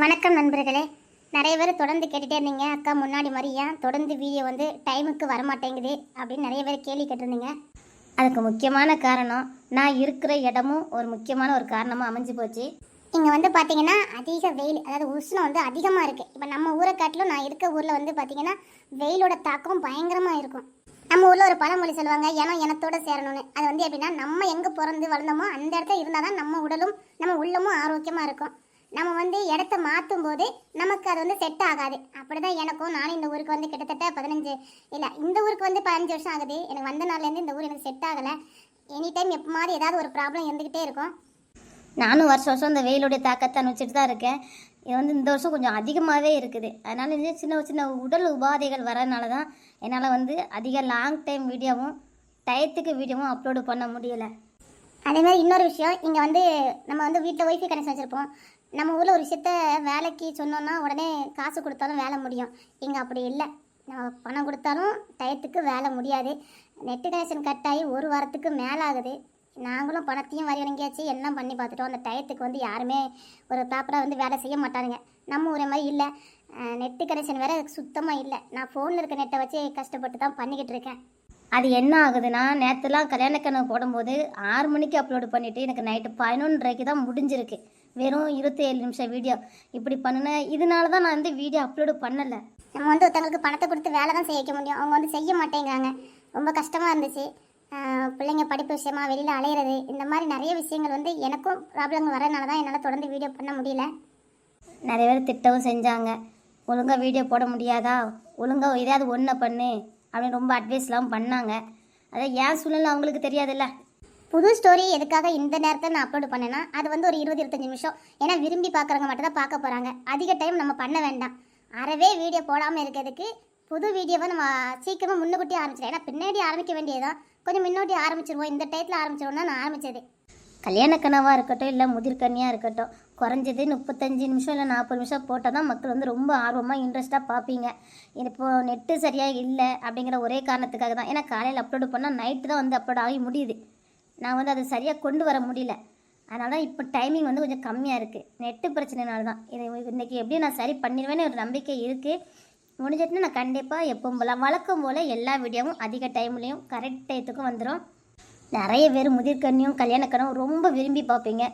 வணக்கம் நண்பர்களே. நிறைய பேர் தொடர்ந்து கேட்டுகிட்டே இருந்தீங்க, அக்கா முன்னாடி மாதிரி ஏன் தொடர்ந்து வீடியோ வந்து டைமுக்கு வரமாட்டேங்குது அப்படின்னு நிறைய பேர் கேள்வி கேட்டிருந்தீங்க. அதுக்கு முக்கியமான காரணம் நான் இருக்கிற இடமும் ஒரு முக்கியமான ஒரு காரணமாக அமைஞ்சு போச்சு. இங்கே வந்து பார்த்தீங்கன்னா அதிக வெயில், அதாவது உஷ்ணம் வந்து அதிகமாக இருக்குது. இப்போ நம்ம ஊரை காட்டிலும் நான் இருக்க ஊரில் வந்து பார்த்தீங்கன்னா வெயிலோட தாக்கம் பயங்கரமாக இருக்கும். நம்ம ஊரில் ஒரு பழமொழி சொல்லுவாங்க, ஏன்னா எனத்தோட சேரணும்னு. அது வந்து எப்படின்னா, நம்ம எங்கே பிறந்து வளர்ந்தோமோ அந்த இடத்துல இருந்தால் தான் நம்ம உடலும் நம்ம உள்ளமும் ஆரோக்கியமாக இருக்கும். நம்ம வந்து இடத்த மாற்றும் போது நமக்கு அது வந்து செட் ஆகாது. அப்படிதான் எனக்கும். நானும் இந்த ஊருக்கு வந்து கிட்டத்தட்ட 15 இல்லை, இந்த ஊருக்கு வந்து 15 வருஷம் ஆகுது. எனக்கு வந்த நாள்லேருந்து இந்த ஊர் எனக்கு செட் ஆகலை. எனி டைம் எப்போ மாதிரி ஏதாவது ஒரு ப்ராப்ளம் இருந்துக்கிட்டே இருக்கும். நானும் வருஷம் வருஷம் இந்த வெயிலுடைய தாக்கத்தை அனுப்பிச்சிட்டு தான் இருக்கேன். இது வந்து இந்த வருஷம் கொஞ்சம் அதிகமாகவே இருக்குது. அதனால இந்த சின்ன சின்ன உடல் உபாதைகள் வரதுனால தான் என்னால் வந்து அதிக லாங் டைம் வீடியோவும் டயத்துக்கு வீடியோவும் அப்லோடு பண்ண முடியலை. அதே மாதிரி இன்னொரு விஷயம், இங்கே வந்து நம்ம வந்து வீட்டில் ஒய்ஃபை கனெக்ஷன் வச்சுருப்போம். நம்ம ஊரில் ஒரு விஷயத்த வேலைக்கு சொன்னோன்னா உடனே காசு கொடுத்தாலும் வேலை முடியும். இங்கே அப்படி இல்லை. நம்ம பணம் கொடுத்தாலும் டயத்துக்கு வேலை முடியாது. நெட்டு கனெக்ஷன் கட் ஆகி ஒரு வாரத்துக்கு மேலே ஆகுது. நாங்களும் பணத்தையும் வரி வணங்கியாச்சு, எல்லாம் பண்ணி பார்த்துட்டோம். அந்த டயத்துக்கு வந்து யாருமே ஒரு ப்ராப்பராக வந்து வேலை செய்ய மாட்டானுங்க. நம்ம ஊரே மாதிரி இல்லை. நெட்டு கனெக்ஷன் வேறு சுத்தமாக இல்லை. நான் ஃபோனில் இருக்க நெட்டை வச்சு கஷ்டப்பட்டு தான் பண்ணிக்கிட்டு இருக்கேன். அது என்ன ஆகுதுன்னா, நேற்றுலாம் கல்யாண கனவு போடும்போது 6 மணிக்கு அப்லோடு பண்ணிவிட்டு எனக்கு நைட்டு 11:30 தான் முடிஞ்சிருக்கு. வெறும் 27 நிமிஷம் வீடியோ இப்படி பண்ணினேன். இதனால தான் நான் வந்து வீடியோ அப்லோடு பண்ணலை. நம்ம வந்து ஒருத்தவங்களுக்கு பணத்தை கொடுத்து வேலை தான் செய்ய வைக்க முடியும். அவங்க வந்து செய்ய மாட்டேங்கிறாங்க. ரொம்ப கஷ்டமாக இருந்துச்சு. பிள்ளைங்க படிப்பு விஷயமா வெளியில் அலையிறது, இந்த மாதிரி நிறைய விஷயங்கள் வந்து எனக்கும் ப்ராப்ளங்கள் வரதுனால தான் என்னால் தொடர்ந்து வீடியோ பண்ண முடியல. நிறைய பேர் திட்டவும் செஞ்சாங்க, ஒழுங்காக வீடியோ போட முடியாதா, ஒழுங்காக ஏதாவது ஒன்றை பண்ணு அப்படின்னு ரொம்ப அட்வைஸ்லாம் பண்ணாங்க. அதான் ஏன் சூழ்நிலை அவங்களுக்கு தெரியாதுல்ல. புது ஸ்டோரி எதுக்காக இந்த நேரத்தில் நான் அப்லோடு பண்ணேன்னா, அது வந்து ஒரு 20-25 நிமிஷம். ஏன்னா விரும்பி பார்க்குறவங்க மட்டும் தான் பார்க்க போகிறாங்க. அதிக டைம் நம்ம பண்ண வேண்டாம். அறவே வீடியோ போடாமல் இருக்கிறதுக்கு புது வீடியோவை நம்ம சீக்கிரமாக முன்னுக்கூட்டி ஆரம்பிச்சிடலாம். ஏன்னா பின்னாடி ஆரம்பிக்க வேண்டியதான், கொஞ்சம் முன்னோட்டி ஆரம்பிச்சிருவோம். இந்த டயத்தில் ஆரம்பிச்சிருவோம்னா நான் ஆரம்பித்தது. கல்யாண கனவாக இருக்கட்டும், இல்லை முதிர்கன்னியாக இருக்கட்டும், குறைஞ்சது 35 நிமிஷம் இல்லை 40 நிமிஷம் போட்டால் தான் மக்கள் வந்து ரொம்ப ஆர்வமாக இன்ட்ரெஸ்ட்டாக பார்ப்பீங்க. இப்போது நெட்டு சரியாக இல்லை அப்படிங்கிற ஒரே காரணத்துக்காக தான். ஏன்னா காலையில் அப்லோடு பண்ணால் நைட்டு தான் வந்து அப்லோட் ஆகி முடியுது. நான் வந்து அதை சரியாக கொண்டு வர முடியல. அதனால தான் இப்போ டைமிங் வந்து கொஞ்சம் கம்மியாக இருக்குது. நெட்டு பிரச்சனைனால தான். இதை இன்றைக்கி எப்படியும் நான் சரி பண்ணிடுவேன்னு ஒரு நம்பிக்கை இருக்குது. முடிஞ்சிட்டுனா நான் கண்டிப்பாக எப்பவும் போல் வழக்கம் போல் எல்லா வீடியோவும் அதிக டைம்லேயும் கரெக்ட் டயத்துக்கும் வந்துடும். நிறைய பேர் முதிர்கண்ணியும் கல்யாணக்கணும் ரொம்ப விரும்பி பார்ப்பீங்க.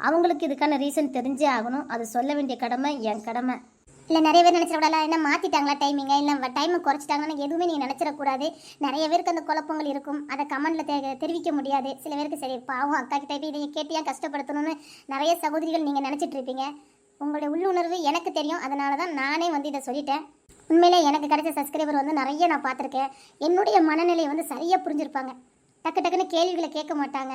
அவங்களுக்கு இதுக்கான ரீசன் தெரிஞ்சே ஆகணும். அது சொல்ல வேண்டிய கடமை என் கடமை. இல்லை நிறைய பேர் நினச்சிடக்கூடாது, என்ன மாற்றிட்டாங்களா டைமிங்க, இல்லை டைமை குறைச்சிட்டாங்கன்னு எதுவுமே நீங்கள் நினச்சிடக்கூடாது. நிறைய பேருக்கு அந்த குழப்பங்கள் இருக்கும். அதை கமெண்டில் தெரிவிக்க முடியாது. சில பேருக்கு சரி பாவம் அக்கா கிட்ட போய் இதை கேட்டு ஏன் கஷ்டப்படுத்தணும்னு நிறைய சகோதரிகள் நீங்கள் நினச்சிட்டு இருப்பீங்க. உங்களுடைய உள்ளுணர்வு எனக்கு தெரியும். அதனால தான் நானே வந்து இதை சொல்லிட்டேன். உண்மையிலே எனக்கு கிடைச்ச சப்ஸ்கிரைபர் வந்து நிறைய நான் பார்த்துருக்கேன். என்னுடைய மனநிலையை வந்து சரியாக புரிஞ்சுருப்பாங்க. டக்கு டக்குன்னு கேள்விகளை கேட்க மாட்டாங்க.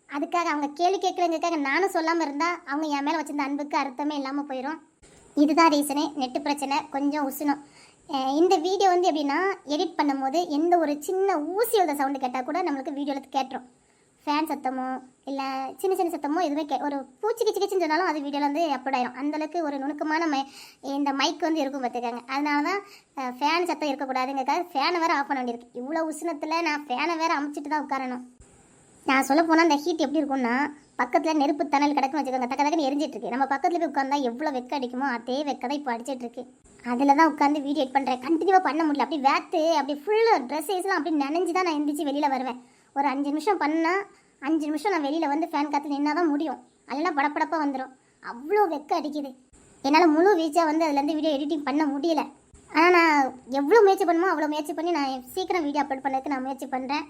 அதுக்காக அவங்க கேள்வி கேட்குறதுக்காக நானும் சொல்லாமல் இருந்தால் அவங்க என் மேலே வச்சிருந்த அன்புக்கு அர்த்தமே இல்லாமல் போயிடும். இதுதான் ரீசனு. நெட்டு பிரச்சனை கொஞ்சம் உசுணும். இந்த வீடியோ வந்து எப்படின்னா, எடிட் பண்ணும்போது எந்த ஒரு சின்ன ஊசியோட சவுண்டு கேட்டால் கூட நம்மளுக்கு வீடியோவில் கேட்டுரும். ஃபேன் சத்தமோ இல்லை சின்ன சின்ன சத்தமோ எதுவுமே ஒரு பூச்சி கிச்சு கிச்சுன்னு சொன்னாலும் அது வீடியோவில் வந்து அப்லோட் ஆயிடும். அந்தளவுக்கு ஒரு நுணுக்கமான இந்த மைக் வந்து இருக்கும் பார்த்துக்காங்க. அதனால தான் ஃபேன் சத்தம் இருக்கக்கூடாதுங்கிறதுக்காக ஃபேனை வேறு ஆஃப் பண்ண வேண்டியிருக்கு. இவ்வளோ உஷ்ணத்தில் நான் ஃபேனை வேறு அமைச்சிட்டு தான் உட்காரணும். நான் சொல்ல போனால் அந்த ஹீட் எப்படி இருக்கும்னா, பக்கத்தில் நெருப்பு தணல் கிடக்குன்னு வச்சுக்கோங்க, டக்குன்னு எரிஞ்சிட்ருக்கு. நம்ம பக்கத்தில் போய் உட்காந்தா எவ்வளோ வெக்க அடிக்குமோ அதே வெக்க தான் இப்போ அடிச்சிட்ருக்கு. அதில் தான் உட்காந்து வீடியோ எடிட் பண்ணுறேன். கண்டினியூவாக பண்ண முடியல. அப்படி வேத்து அப்படி ஃபுல்லாக ட்ரெஸ்ஸஸ்லாம் அப்படி நினைஞ்சு தான் நான் எந்திரிச்சு வெளியில் வருவேன். ஒரு 5 நிமிஷம் பண்ணால் 5 நிமிஷம் நான் வெளியில் வந்து ஃபேன் காற்று நின்னா தான் முடியும். அதெல்லாம் படப்படப்பாக வந்துடும். அவ்வளோ வெக்க அடிக்குது. என்னால் முழு வீச்சாக வந்து அதுலேருந்து வீடியோ எடிட்டிங் பண்ண முடியல. ஆனால் நான் எவ்வளோ முயற்சி பண்ணுமோ அவ்வளோ முயற்சி பண்ணி நான் சீக்கிரம் வீடியோ அப்லோட் பண்ணுறதுக்கு நான் முயற்சி பண்ணுறேன்.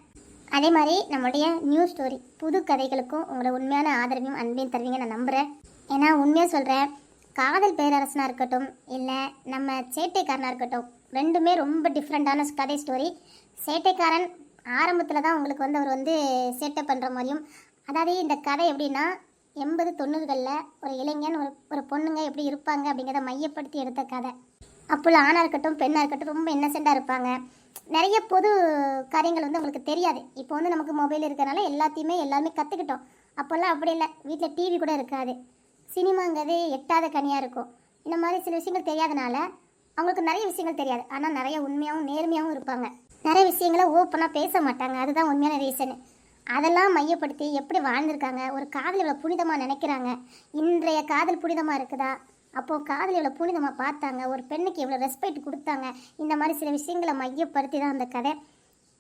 அதே மாதிரி நம்மளுடைய நியூ ஸ்டோரி புது கதைகளுக்கும் உங்களோட உண்மையான ஆதரவையும் அன்பையும் தருவீங்க நான் நம்புகிறேன். ஏன்னா உண்மையாக சொல்கிறேன், காதல் பேரரசனாக இருக்கட்டும் இல்லை நம்ம சேட்டைக்காரனாக இருக்கட்டும், ரெண்டுமே ரொம்ப டிஃப்ரெண்ட்டான கதை ஸ்டோரி. சேட்டைக்காரன் ஆரம்பத்தில் தான் உங்களுக்கு வந்து அவர் வந்து சேட்டை பண்ணுற மாதிரியும், அதாவது இந்த கதை எப்படின்னா 80-90களில் ஒரு இளைஞன் ஒரு பொண்ணுங்க எப்படி இருப்பாங்க அப்படிங்கிறத மையப்படுத்தி எடுத்த கதை. அப்போல்லாம் ஆணாக இருக்கட்டும் பெண்ணாக இருக்கட்டும் ரொம்ப இன்னசென்ட்டாக இருப்பாங்க. நிறைய பொது காரியங்கள் வந்து உங்களுக்கு தெரியாது. இப்போ வந்து நமக்கு மொபைல் இருக்கிறனால எல்லாருமே கற்றுக்கிட்டோம். அப்போல்லாம் அப்படி இல்லை. வீட்டில் டிவி கூட இருக்காது. சினிமாங்கிறது எட்டாத கனியாக இருக்கும். இந்த மாதிரி சில விஷயங்கள் தெரியாதனால அவங்களுக்கு நிறைய விஷயங்கள் தெரியாது. ஆனால் நிறைய உண்மையாகவும் நேர்மையாகவும் இருப்பாங்க. நிறைய விஷயங்களை ஓப்பனாக பேச மாட்டாங்க. அதுதான் உண்மையான ரீசனு. அதெல்லாம் மையப்படுத்தி எப்படி வாழ்ந்திருக்காங்க, ஒரு காதல் இவ்வளோ புனிதமாக நினைக்கிறாங்க, இன்றைய காதல் புனிதமாக இருக்குதா அப்போது காதல் எவ்வளோ புனிதமாக பார்த்தாங்க, ஒரு பெண்ணுக்கு எவ்வளோ ரெஸ்பெக்ட் கொடுத்தாங்க, இந்த மாதிரி சில விஷயங்களை மையப்படுத்தி தான் அந்த கதை.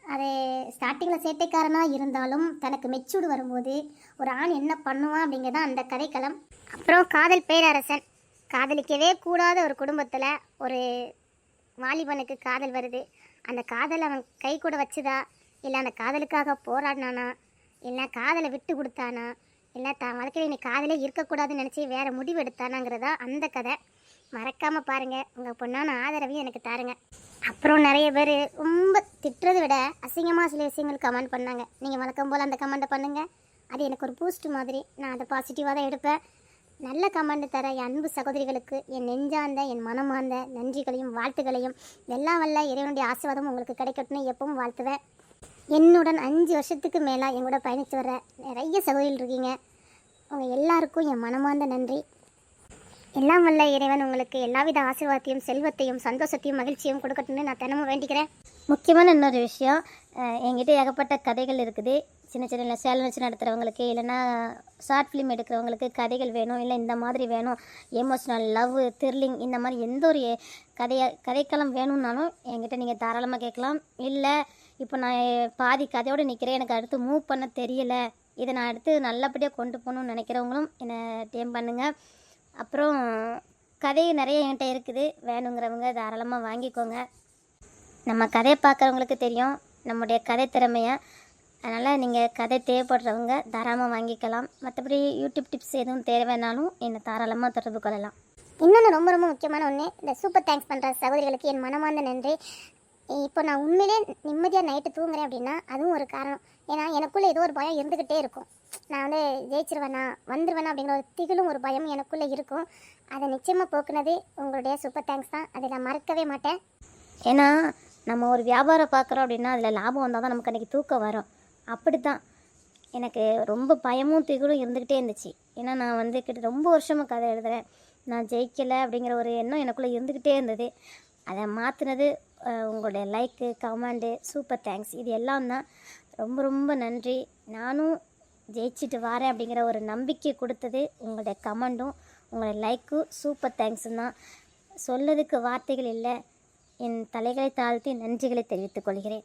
அது ஸ்டார்டிங்கில் சேட்டைக்காரனாக இருந்தாலும் தனக்கு மெச்சூர்டு வரும்போது ஒரு ஆண் என்ன பண்ணுவான் அப்படிங்கிறது தான் அந்த கதைக்களம். அப்புறம் காதல் பேரரசன். காதலிக்கவே கூடாத ஒரு குடும்பத்தில் ஒரு வாலிபனுக்கு காதல் வருது. அந்த காதல் அவன் கை கூட வச்சுதா, இல்லை அந்த காதலுக்காக போராடினானா, இல்லை காதலை விட்டு கொடுத்தானா, இல்லை தான் வாழ்க்கையில் நீ காதலே இருக்கக்கூடாதுன்னு நினச்சி வேறு முடிவு எடுத்தானாங்கிறதா அந்த கதை. மறக்காமல் பாருங்கள். உங்கள் பொண்ணான ஆதரவையும் எனக்கு தாருங்க. அப்புறம் நிறைய பேர் ரொம்ப திட்டுறதை விட அசிங்கமாக சில விஷயங்கள் கமெண்ட் பண்ணாங்க. நீங்கள் வழக்கம் போல் அந்த கமெண்ட்டை பண்ணுங்கள். அது எனக்கு ஒரு பூஸ்ட் மாதிரி. நான் அதை பாசிட்டிவாக தான் எடுப்பேன். நல்ல கமெண்ட் தர என் அன்பு சகோதரிகளுக்கு என் நெஞ்சார்ந்த என் மனமார்ந்த நன்றிகளையும் வாழ்த்துக்களையும் எல்லாம் வல்ல இறைவனுடைய ஆசீர்வாதம் உங்களுக்கு கிடைக்கட்டும்னு எப்பவும் வாழ்த்துவேன். என்னுடன் 5 வருஷத்துக்கு மேலே எங்களோட பயணித்து வர நிறைய சகோதரிகள் இருக்கீங்க. உங்கள் எல்லாருக்கும் என் மனமார்ந்த நன்றி. எல்லாம் வல்ல இறைவன் உங்களுக்கு எல்லாவித ஆசீர்வாதத்தையும் செல்வத்தையும் சந்தோஷத்தையும் மகிழ்ச்சியும் கொடுக்கட்டும்னு நான் தினமும் வேண்டிக்கிறேன். முக்கியமான இன்னொரு விஷயம், என்கிட்ட ஏகப்பட்ட கதைகள் இருக்குது. சின்ன சின்ன சேனல் வச்சு நடத்துகிறவங்களுக்கு, இல்லைன்னா ஷார்ட் ஃபிலிம் எடுக்கிறவங்களுக்கு கதைகள் வேணும், இல்லை இந்த மாதிரி வேணும், எமோஷ்னல், லவ், த்ரில்லிங், இந்த மாதிரி எந்த ஒரு கதைக்களம் வேணும்னாலும் என்கிட்ட நீங்கள் தாராளமாக கேட்கலாம். இல்லை இப்போ நான் பாதி கதையோடு நிற்கிறேன், எனக்கு அடுத்து மூவ் பண்ண தெரியலை, இதை நான் அடுத்து நல்லபடியாக கொண்டு போகணும்னு நினைக்கிறவங்களும் என்னை டேம் பண்ணுங்கள். அப்புறம் கதை நிறைய என்கிட்ட இருக்குது, வேணுங்கிறவங்க தாராளமாக வாங்கிக்கோங்க. நம்ம கதையை பார்க்குறவங்களுக்கு தெரியும் நம்முடைய கதை திறமையை. அதனால் நீங்கள் கதை தேவைப்படுறவங்க தாராளமாக வாங்கிக்கலாம். மற்றபடி யூடியூப் டிப்ஸ் எதுவும் தேவைனாலும் என்னை தாராளமாக தொடர்பு கொள்ளலாம். இன்னொன்று ரொம்ப ரொம்ப முக்கியமான ஒன்று, இந்த சூப்பர் தேங்க்ஸ் பண்ணுற சகோதரிகளுக்கு என் மனமார்ந்த நன்றி. இப்போ நான் உண்மையிலே நிம்மதியாக நைட்டு தூங்குறேன் அப்படின்னா அதுவும் ஒரு காரணம். ஏன்னா எனக்குள்ளே ஏதோ ஒரு பயம் இருந்துக்கிட்டே இருக்கும். நான் வந்து ஜெயிச்சிருவேனா வந்துடுவேனா அப்படிங்கிற ஒரு திகிலும் ஒரு பயம் எனக்குள்ளே இருக்கும். அதை நிச்சயமாக போக்குனது உங்களுடைய சூப்பர் தேங்க்ஸ் தான். அதை நான் மறக்கவே மாட்டேன். ஏன்னா நம்ம ஒரு வியாபாரம் பார்க்குறோம் அப்படின்னா அதில் லாபம் வந்தால் தான் நமக்கு அன்றைக்கி தூக்கம் வரும். அப்படி தான் எனக்கு ரொம்ப பயமும் திகிலும் இருந்துக்கிட்டே இருந்துச்சு. ஏன்னா நான் வந்து ரொம்ப வருஷமாக கதை எழுதுகிறேன், நான் ஜெயிக்கலை அப்படிங்கிற ஒரு எண்ணம் எனக்குள்ளே இருந்துக்கிட்டே இருந்தது. அதை மாற்றினது உங்களுடைய லைக்கு, கமெண்டு, சூப்பர் தேங்க்ஸ், இது எல்லாம் தான். ரொம்ப ரொம்ப நன்றி. நானும் ஜெயிச்சுட்டு வரேன் அப்படிங்கிற ஒரு நம்பிக்கை கொடுத்தது உங்களுடைய கமெண்டும் உங்களுடைய லைக்கும் சூப்பர் தேங்க்ஸும் தான். சொல்லதுக்கு வார்த்தைகள் இல்லை. என் தலைகளை தாழ்த்தி நன்றிகளை தெரிவித்துக் கொள்கிறேன்.